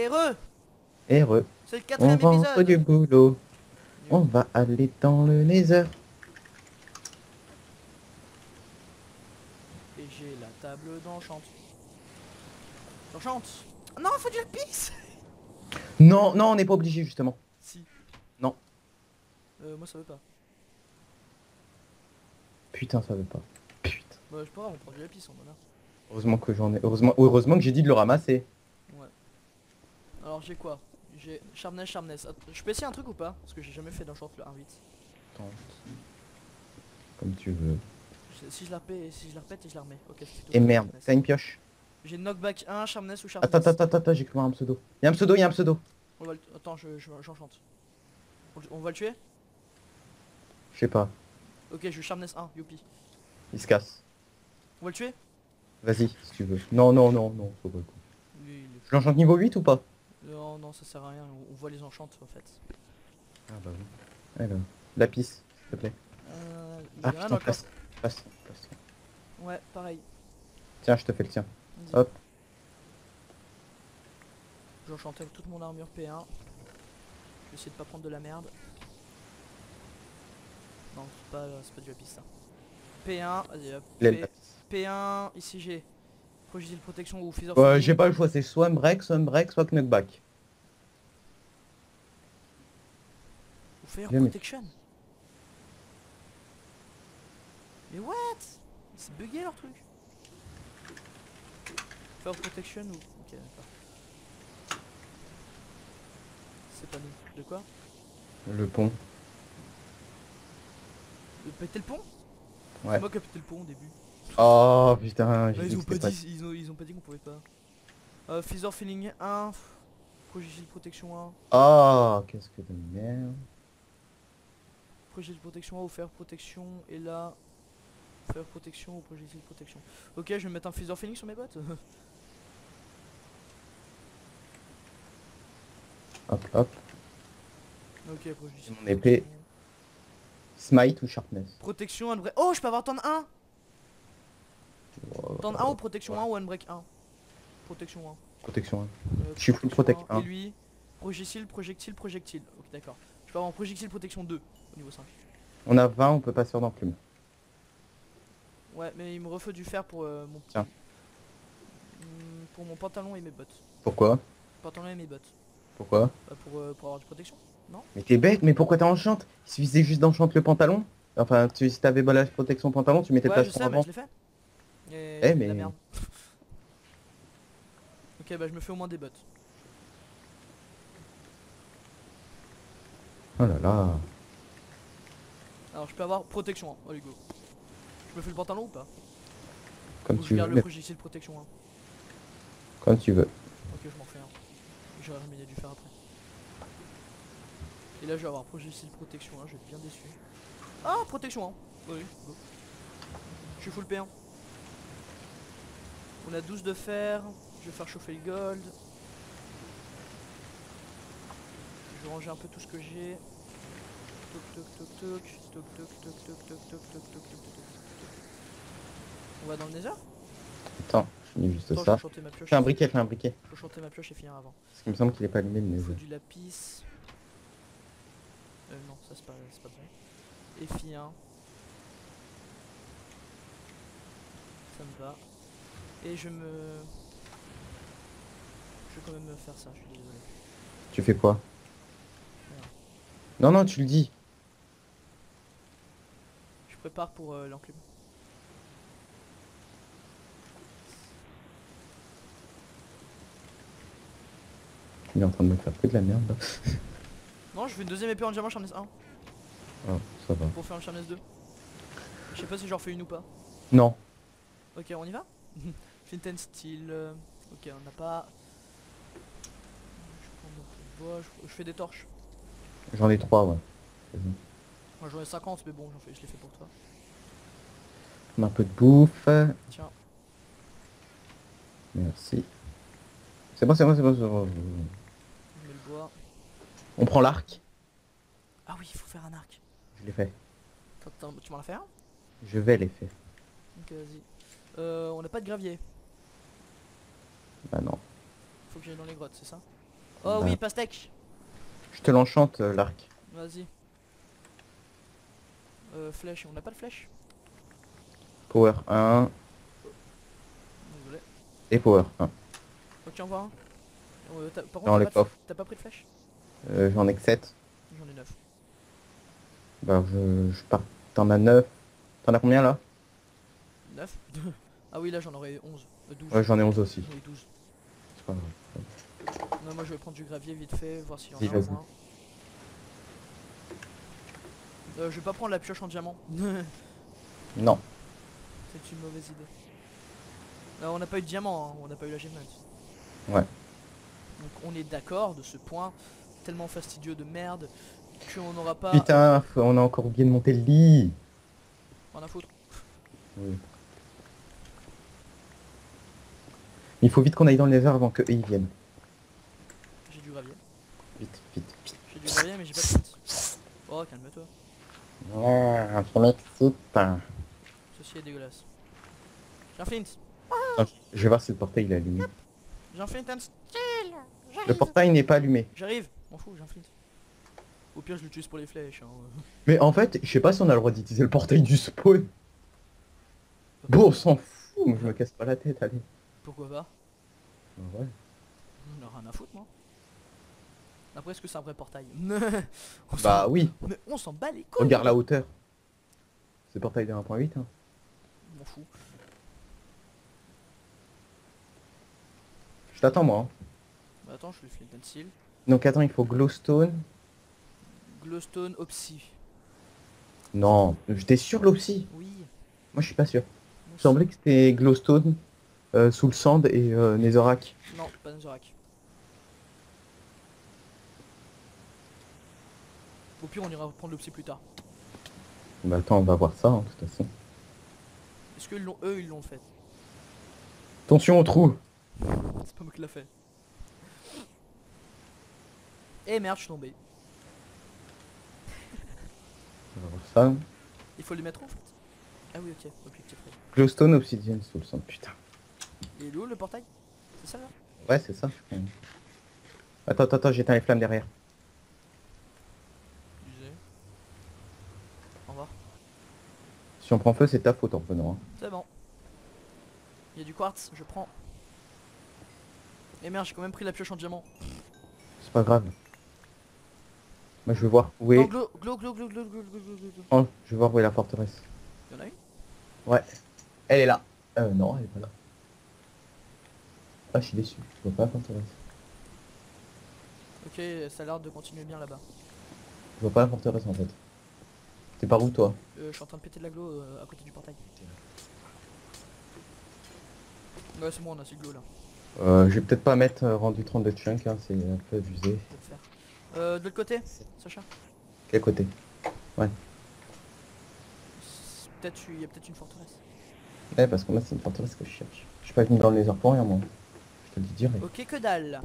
Heureux. Heureux. C'est le On 4ème rentre du épisode. boulot. On va aller dans le Nether. Et j'ai la table d'enchant. J'enchante. Non, faut du lapis. Non, non, on n'est pas obligé justement. Si. Non. Moi ça veut pas. Putain, ça veut pas. Putain. Bah je sais pas, on prend du lapis, on en a. Heureusement que j'en ai. Heureusement que j'ai dit de le ramasser. Ouais. Alors j'ai quoi? J'ai sharpness. Je peux essayer un truc ou pas? Parce que j'ai jamais fait d'enchant le 1-8. Tente. Comme tu veux. Si je la répète et je la remets. Ok, c'est tout. Et merde, t'as une pioche. J'ai knockback 1, sharpness ou Attends, sharpness. attends, j'ai cru voir un pseudo. Y'a un pseudo, y'a un pseudo. Attends, j'enchante. On va le tuer? Je sais pas. Ok, je vais sharpness 1, youpi. Il se casse. On va le tuer? Vas-y, si tu veux. Non, non, non, non, faut pas le coup. Lui, il est... Je l'enchante niveau 8 ou pas? Non, non, ça sert à rien. On voit les enchantes en fait. Ah bah oui. Alors, lapis, s'il te plaît. Il y Ah a rien putain, dans le coffre. passe. Ouais, pareil. Tiens, je te fais le tien. Vas-y. Hop. J'enchante avec toute mon armure P1. Je vais essayer de pas prendre de la merde. Non, c'est pas du lapis ça. P1, vas-y hop. P1, ici j'ai projectile protection ou Feather Falling. J'ai pas le choix, c'est soit break, soit knockback. Ou Fire Jamais. Protection. Mais what? C'est bugué leur truc. Fire Protection ou... Ok, d'accord. C'est pas nous. De quoi? Le pont. De péter le pont? Ouais. C'est moi qui ai pété le pont au début. Oh putain, j'ai Bah, dit ils que ont pas c'était dit, ils ont pas dit qu'on pouvait pas. Feather Feeling 1, projectile protection 1, Oh, qu'est-ce que de merde. projectile protection 1 ou faire protection, et là, faire protection ou projectile protection. Ok, je vais mettre un Feather Feeling sur mes bottes. Hop. Ok, projectile Mon épée. protection. Smite ou sharpness. Protection, unbreak. Oh, je peux avoir turn 1. Oh, Turn 1 ou protection 1 ou unbreak 1. Protection 1. protection 1. Je suis full protect 1. Et lui, projectile. Ok, d'accord. Je peux avoir un projectile protection 2 au niveau 5. On a 20, on peut passer dans plume. Ouais, mais il me refait du fer pour mon... Tiens. Pour mon pantalon et mes bottes. Pourquoi? Pantalon et mes bottes. Pourquoi? Bah pour avoir du protection, non? Mais t'es bête, mais pourquoi t'as enchanté? Il suffisait juste d'enchanter le pantalon. Enfin, si t'avais la protection pantalon, tu mettais Ouais, ta je son sais, mais avant. je l'ai fait. Et Eh j'ai mis de mais... la merde. Ok, bah je me fais au moins des bottes. Oh là là. Alors je peux avoir protection 1. Allez, go. Je me fais le pantalon ou pas? Comme Ou je tu garde veux. le projectile protection 1. Comme tu veux. Ok, je m'en fais un. J'aurais remis du fer après. Et là je vais avoir projectile protection 1, je vais être bien déçu. Ah, protection 1. Oui, go. Je suis full P1. On a 12 de fer. Je vais faire chauffer le gold. Je vais ranger un peu tout ce que j'ai. On va dans le nether? Attends, je finis juste Attends, je ça. vais chanter ma pioche. Fais un briquet. Je vais chanter ma pioche et finir avant. Parce qu'il me semble qu'il est pas allumé le Il faut nether. du lapis. Non, ça c'est pas bon. Et fi 1. Ça me va. Et je vais quand même me faire ça, je suis désolé. Tu fais quoi? Voilà. Non, non, tu le dis. Je prépare pour l'enclume. Il est en train de me faire que de la merde là. Non, je fais une deuxième épée en diamant Sharpness 1 Oh, ça va. pour faire un Sharpness 2. Je sais pas si j'en refais une ou pas. Non. Ok, on y va. Flint and Steel. Ok, on n'a pas. Je prends un peu de bois, je fais des torches. J'en ai 3, ouais. Moi j'en ai 50, mais bon, je les fais pour toi. Un peu de bouffe. Tiens. Merci. C'est bon. Je mets le bois. On prend l'arc. Ah oui, il faut faire un arc. Je l'ai fait. Attends, tu m'en as fait un? Je vais les faire. Ok, vas-y. On n'a pas de gravier. Bah non. Faut que j'aille dans les grottes, c'est ça? Oh Bah, oui, pastèque. je te l'enchante, l'arc. Vas-y. Flèche, on n'a pas de flèche. Power 1 Désolé. et Power 1. Ok, on va un. Par Dans contre, les coffres. t'as pas pris de flèche? J'en ai que 7. J'en ai 9. Bah, je pars. T'en as 9. T'en as combien là? 9. Ah oui, là j'en aurais 11. 12. Ouais, j'en ai 11 aussi. Oui, 12. C'est pas grave. Non, moi je vais prendre du gravier vite fait, voir s'il y en Vas-y, a au vas-y. moins. Je vais pas prendre la pioche en diamant. Non. C'est une mauvaise idée. On n'a pas eu de diamant, hein, on n'a pas eu l'achievement. Ouais. Donc on est d'accord de ce point tellement fastidieux de merde qu'on n'aura pas Putain, on a encore oublié de monter le lit. rien à foutre. Oui. Il faut vite qu'on aille dans les airs avant qu'eux ils viennent. J'ai du gravier. Vite, vite, vite. J'ai du gravier mais j'ai pas de flint. Oh calme-toi. Ah, ça m'excite. Ceci est dégueulasse. J'ai un flint. Je vais voir si le portail il est allumé. J'ai un flint and Le portail n'est pas allumé. J'arrive. M'en fous, j'ai un flint. Au pire je l'utilise pour les flèches. Hein. Mais en fait, je sais pas si on a le droit d'utiliser le portail du spawn. Bon, on s'en fout, mais je me casse pas la tête, allez. Pourquoi pas? Ouais. On a rien à foutre moi. Après est-ce que c'est un vrai portail? Bah oui, Mais on s'en bat les couilles. regarde la hauteur. C'est le portail de 1.8 hein. M'en fous. Je t'attends moi. Hein. Bah attends, je fais le flint and steel. Donc attends, il faut glowstone. Glowstone, Opsy. Non, j'étais sûr là aussi. Oui. Moi je suis pas sûr. Moi Il aussi. semblait que c'était glowstone, soul sand et netherrack. Non, pas Netherrack. Au pire, on ira reprendre l'Opsy plus tard. Bah attends, on va voir ça hein, de toute façon. Est-ce que eux ils l'ont fait? Attention au trou. C'est pas moi qui l'a fait. Eh merde, je suis tombé. On va voir ça. Il faut les mettre où en fait? Ah oui, ok, objectif. Glowstone, obsidian, soul sand, putain. Il est où le portail? C'est ça là? Ouais, c'est ça. Je crois. Attends, j'éteins les flammes derrière. Usé. Au revoir. Si on prend feu, c'est ta faute en prenant. Hein. C'est bon. Il y a du quartz, je prends. Et merde, j'ai quand même pris la pioche en diamant. C'est pas grave. Moi je veux voir où Non, est. glow. Oh, je veux voir où est la forteresse. Y'en a une? Ouais. Elle est là. Non, elle est pas là. Ah, je suis déçu. Je vois pas la forteresse. Ok, ça a l'air de continuer bien là-bas. Je vois pas la forteresse en fait. T'es par où toi? Je suis en train de péter de la glow à côté du portail. Ouais, c'est bon, on a ce glow là. Je vais peut-être pas mettre rendu 32 chunks, hein, c'est un peu abusé. On peut le faire. De l'autre côté, Sacha? Quel côté? Ouais. Peut-être il y a peut-être une forteresse. Ouais, parce que moi c'est une forteresse que je cherche. Je suis pas venu dans le lézard pour rien moi. Je te le dis direct. Ok, que dalle.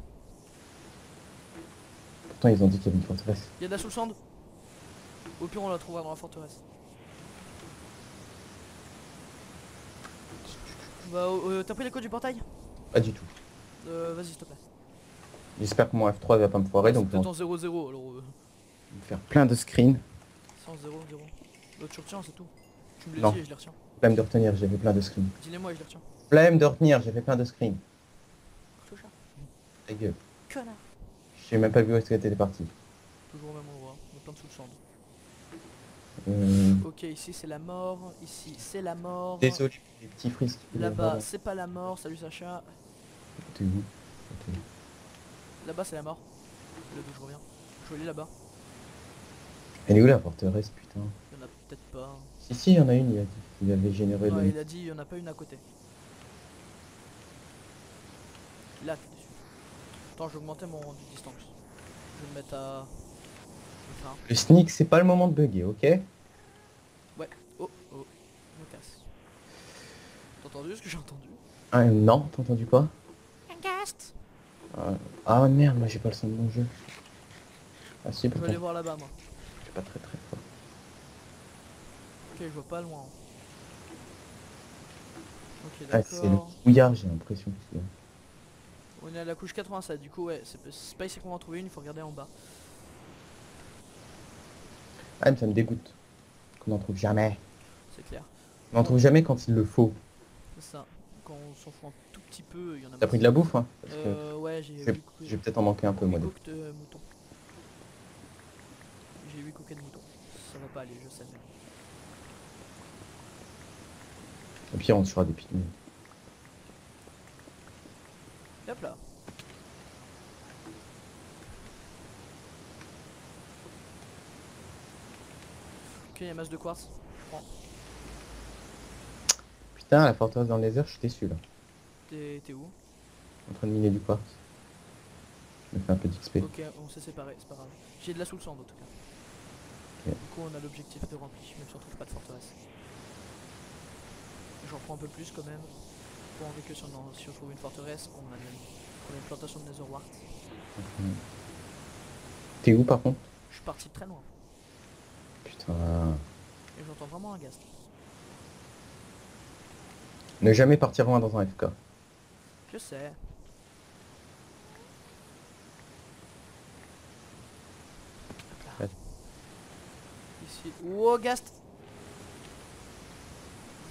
Pourtant ils ont dit qu'il y avait une forteresse. Il y a de la soul sand. Au pire, on la trouvera dans la forteresse. Bah, t'as pris les codes du portail? Pas du tout. Vas-y, s'il te plaît. J'espère que mon F3 va pas me foirer donc Peut-être on en 0-0, alors va faire plein de screens. sans 0-0. Tu retiens, c'est tout. Tu me Non. le dis et je les retiens. Flemme de retenir, j'ai fait plein de screens. Dis-les-moi et je les retiens. Flemme de retenir, j'ai fait plein de screens. Clochard. Ta gueule. Connard. J'ai même pas vu où est-ce qu'elle était partie. Toujours au même endroit. Il y a plein de soul sand. Euh, Ok, ici c'est la mort. Ici c'est la mort. Désolé pour les petits frisques. Là-bas c'est pas la mort. Salut Sacha. T'es où? Ok. Là-bas c'est la mort. Là d'où je reviens. Je vais aller là-bas. Elle est où la forteresse putain? Il y en a peut-être pas. Si, il y en a une, il a dit. Il avait généré Ouais, le... il a dit il y en a pas une à côté. Là, t'es dessus. Attends, je vais augmenter mon distance. Je vais me mettre à... Je vais faire Le sneak, c'est pas le moment de bugger, ok? Ouais. Oh, je me casse. T'as entendu ce que j'ai entendu? Ah non, t'as entendu quoi? Un gast. Ah merde, moi j'ai pas le son de mon jeu. Ah si, Je vais pourtant. aller voir là-bas moi. Je suis pas très fort. Ok, je vois pas loin. Ok, Ah, c'est le d'accord. brouillard, j'ai l'impression. On est à la couche 87, du coup ouais, c'est pas ici qu'on va en trouver une, il faut regarder en bas. Ah mais ça me dégoûte. Qu'on n'en trouve jamais. C'est clair. On n'en trouve jamais quand il le faut. C'est ça. Quand on s'en fout un tout petit peu, il y en a T'as pris de la bouffe hein? Parce que Ouais, je vais peut-être en manquer un peu moi. 8 coques de mouton. J'ai 8 coquets de mouton. Ça va pas aller, je sais. Au pire on se fera des pygmées. Hop là. Ok, il y a masse de quartz. Je prends. Putain la forteresse dans le laser, je suis déçu là. T'es où? En train de miner du quartz. Je me fais un peu d'XP. Ok, on s'est séparés, c'est pas grave. J'ai de la sous le sang en tout cas. Ok. Du coup on a l'objectif de rempli, même si on trouve pas de forteresse. J'en prends un peu plus quand même. Pour envie que si on trouve une forteresse, on a une plantation de netherwart. T'es où par contre? Je suis parti très loin. Putain. Et j'entends vraiment un gast. Ne jamais partir loin dans un FK. Je sais. Hop là. Ouais. Ici. Oh, gast.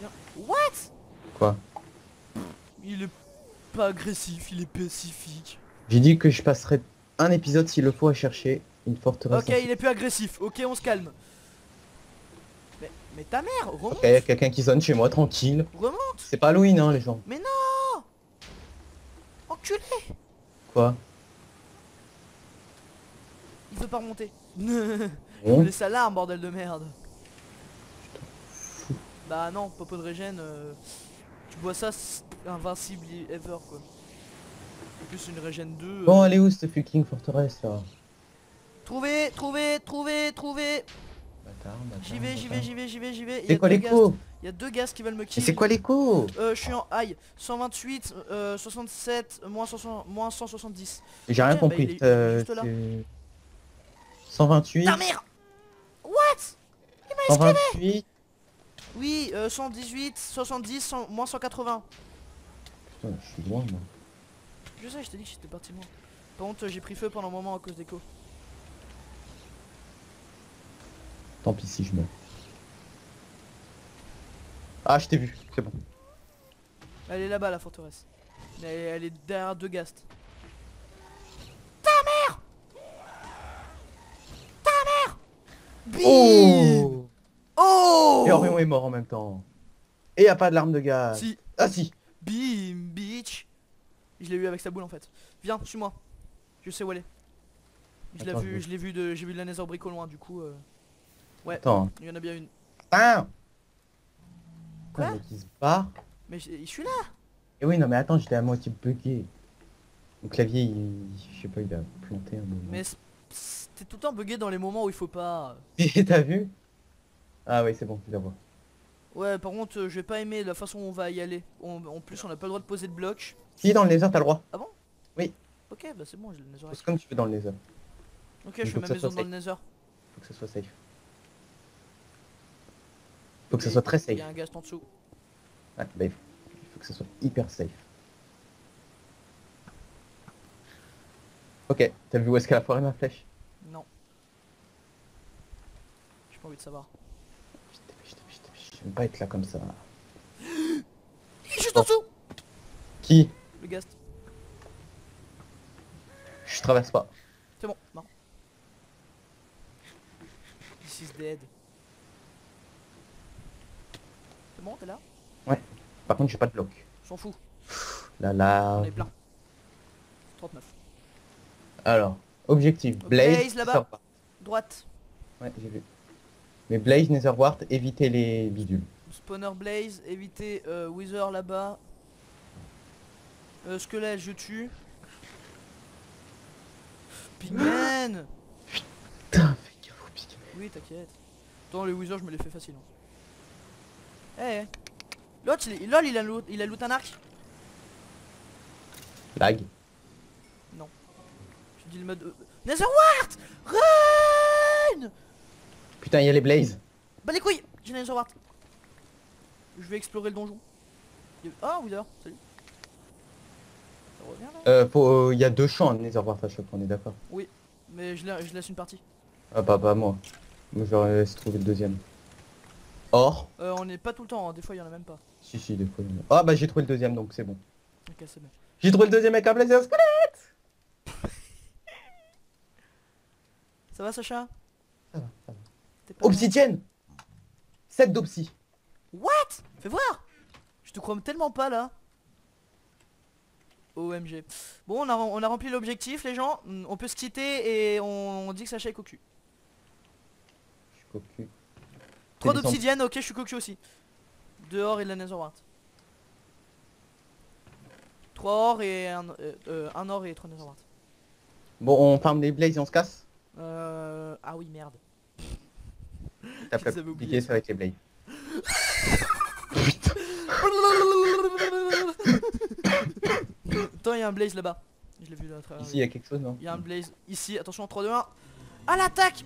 Viens. What? Quoi? Il est pas agressif, il est pacifique. J'ai dit que je passerai un épisode s'il le faut à chercher une forteresse. Ok, il est plus agressif. Ok, on se calme. Mais ta mère, remonte. Ok, y a quelqu'un qui sonne chez moi, tranquille. Remonte. C'est pas Halloween hein les gens. Mais non. Enculé. Quoi? Il veut pas remonter. Bon. Laisse l'alarme, bordel de merde. Bah non, popo de régène. Tu bois ça, c'est invincible ever quoi. En plus une régène 2. Bon, elle est où cette fucking forteresse là? Trouvé. Bâtard, J'y vais. Il y C'est a quoi deux l'écho? ghasts. Il y a deux ghasts qui veulent me Mais kill. c'est quoi l'écho? Je suis en high. 128, 67, moins 170. J'ai rien Ok, bah, compris. il est juste là. 128. Ta mère. What? 128. Oui, 118, 70, moins 180. Putain, je suis loin moi. Je sais, je t'ai dit que j'étais parti loin. Par contre, j'ai pris feu pendant un moment à cause d'écho. Tant pis si je meurs. Ah, je t'ai vu, c'est bon. Elle est là-bas la forteresse. Elle est derrière deux ghasts. Bim. Oh! Oh. Et Orion est mort en même temps. Et y a pas de l'arme de gaz. Si. Ah si. Bim, bitch. Je l'ai eu avec sa boule en fait. Viens, suis-moi. Je sais où elle est. Attends, J'ai vu de la nether brick au loin, du coup. Ouais, Attends. il y en a bien une. Ah. Quoi? Putain, mais qui se barre. Mais je suis là. Et oui, non mais attends, j'étais à moitié bugué. Mon clavier, je sais pas, il a planté un moment. Mais t'es tout le temps bugué dans les moments où il faut pas. Et t'as vu? Ah oui, c'est bon, je la vois. Ouais, par contre, je vais pas aimer la façon où on va y aller. En plus, on n'a pas le droit de poser de blocs. Si, dans le laser, t'as le droit. Ah bon? Oui. Ok, bah c'est bon, j'ai le nether. C'est comme tu veux dans le laser. Ok, Il je faut fais que ma ça maison soit dans le nether. Faut que ça soit safe. Faut que ça soit très Il safe. y a un gast en dessous. Ouais, bah, il faut que ça soit hyper safe. Ok, t'as vu où est-ce qu'elle a foiré ma flèche? Non. J'ai pas envie de savoir. Je vais pas être là comme ça. Il est juste en dessous. Qui? Le gast. Je traverse pas. C'est bon, non. This is dead. C'est bon, t'es là? Ouais. Par contre, j'ai pas de bloc. S'en fout, Là, là. on est plein. 39. Alors, objectif. Blaze, là-bas. Netherwart. Droite. Ouais, j'ai vu. Mais Blaze, Netherwart, évitez les bidules. Spawner Blaze, évitez Wither là-bas. Squelette, je tue. Pigman. Putain, fais gaffe au pique. Oui, t'inquiète. Attends, les Wither, je me les fais facile. Eh, l'autre, lol, il a loot un arc. Lag. Non. Je dis le mode... Netherwart. Run. Putain, il y a les Blaze. Bah les couilles. J'ai Netherwart. Je vais explorer le donjon. Oh, Wither, salut. Reviens là. Il y a 2 champs à Netherwart à chaque fois, on est d'accord. Oui, mais je laisse une partie. Ah bah pas moi. Moi je vais laisser trouver le deuxième. Or. On n'est pas tout le temps, hein. Des fois il y en a même pas. Si, des fois. Ah bah j'ai trouvé le deuxième donc c'est bon. Ok, c'est bien. J'ai trouvé le deuxième avec un blazer squelette. Ça va Sacha? Ça va, ça va. T'es pas mal. Obsidienne 7 d'obsi. What? Fais voir. Je te crois tellement pas là. OMG. Bon, on a rempli l'objectif les gens. On peut se quitter et on dit que Sacha est cocu. Je suis cocu. 3 d'obsidienne, ok, je suis cocu aussi. Dehors et de la netherwart. 3 or et un or et 3 netherwart. Bon, on farm les blazes et on se casse. Ah oui, merde. T'as Je pas les avais oubliés, compliqué ça avec les blazes. Attends, il y a un blaze là-bas. Je l'ai vu là à travers. Ici il y a quelque chose, non? Il y a un blaze ici, attention, 3, 2, 1. À l'attaque!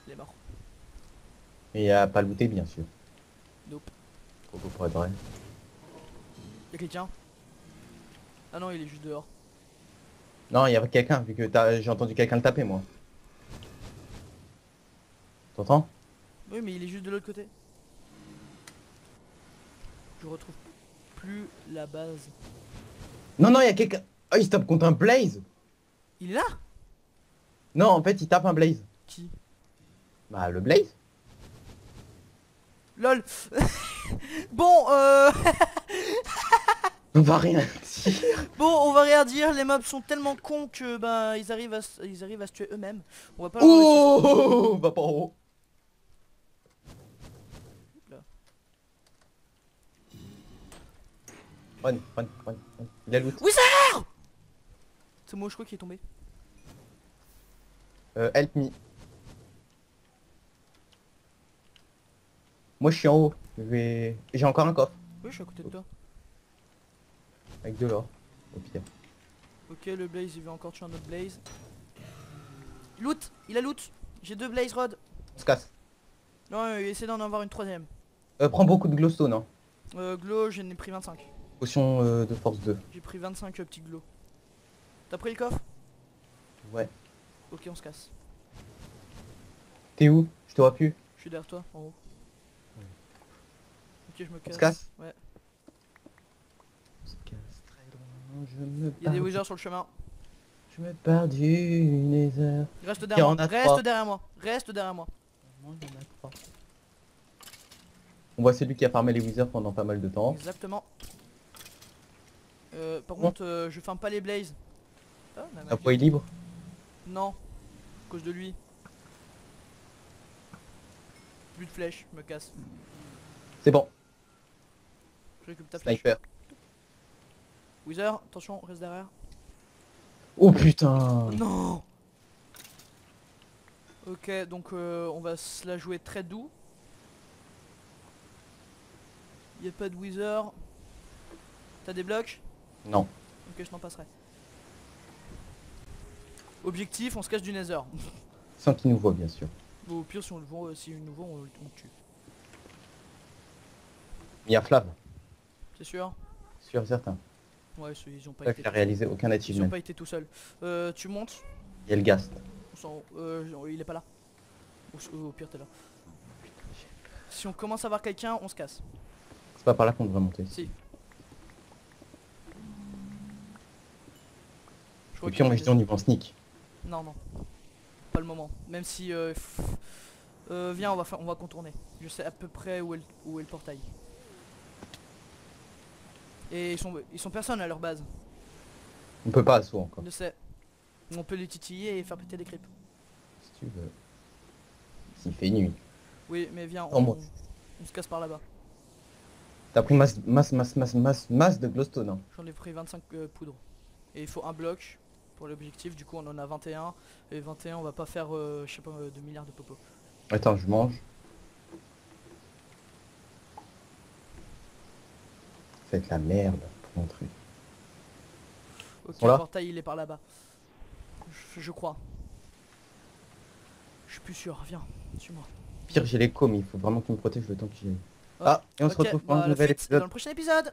Il est mort. Et il y a pas looté bien sûr. Nope. Trop beau pour être vrai. Y'a quelqu'un? Ah non, il est juste dehors. Non, il y avait quelqu'un vu que j'ai entendu quelqu'un le taper moi. T'entends? Oui, mais il est juste de l'autre côté. Je retrouve plus la base. Non, il y a quelqu'un. Ah, il se tape contre un blaze. Il est là? Non, en fait, il tape un blaze. Qui? Bah, le blaze. LOL. Bon, On va rien dire. bon, on va rien dire. Les mobs sont tellement cons que bah ils arrivent à se tuer eux-mêmes. On va pas leur laisser- Oh, va pas en haut. Là. Run. Il a loot. Wizard! C'est moi, je crois qu'il est tombé. Help me. Moi, je suis en haut. J'ai encore un coffre. Oui, je suis à côté de toi. Avec de l'or. Au pire. Ok, le blaze il veut encore tuer un autre blaze. Loot, il a loot. J'ai 2 blaze rod. On se casse. Non, essaie d'en avoir une troisième. Prends beaucoup de glowstone, hein. Glow, j'en ai pris 25. Potion de force 2. J'ai pris 25 petits glow. T'as pris le coffre? Ouais. Ok, on se casse. T'es où? Je te vois plus. Je suis derrière toi, en haut. Ok, je me On casse. se casse? Ouais. On se casse très loin. Je me Il y a des pars wizards sur le chemin. Je me pars du Nether. Reste Il y derrière en moi. a Reste 3. derrière moi. Reste derrière moi. On voit celui qui a farmé les wizards pendant pas mal de temps. Exactement. Par Bon. contre, je farme pas les blazes. Ah, la La magie. voie est libre. Non. À cause de lui. Plus de flèches, je me casse. C'est bon. Je récupère ta flèche. Sniper. Wizard, attention, reste derrière. Oh putain. Non. Ok, donc on va se la jouer très doux. Y'a pas de wizard. T'as des blocs? Non. Ok, je t'en passerai. Objectif, on se cache du nether. Sans qu'il nous voit bien sûr. Au pire, si on le voit, si nous voit, on le tue. Il y a Flav. C'est sûr? Sûr certain. Ouais, ils ont pas Flav été. qui a réalisé aucun Ils ont achievement. pas été tout seuls. Tu montes. Il y a le Gast. Il est pas là. Au pire, t'es là. Si on commence à voir quelqu'un, on se casse. C'est pas par là qu'on devrait monter. Si. Je Et puis on va jeter en niveau en sneak. Non, non. Pas le moment. Même si... viens, on va contourner. Je sais à peu près où est le portail. Et ils sont personne à leur base. On peut pas assaut encore. Je sais. On peut les titiller et faire péter des creeps. Si tu veux. S'il fait nuit. Oui, mais viens, En mode. on se casse par là-bas. T'as pris masse de glowstone. Hein. J'en ai pris 25 poudres. Et il faut un bloc pour l'objectif. Du coup, on en a 21. Et 21, on va pas faire, je sais pas, 2 milliards de popos. Attends, je mange. Ça va être la merde pour mon truc. Ok, Voilà. le portail il est par là-bas. Je crois. Je suis plus sûr, viens, suis-moi. Pire, j'ai l'écho, mais il faut vraiment qu'il me protège le temps que j'ai. Ah, et on se Ok, retrouve pour bah, un la nouvel suite épisode. dans le prochain épisode.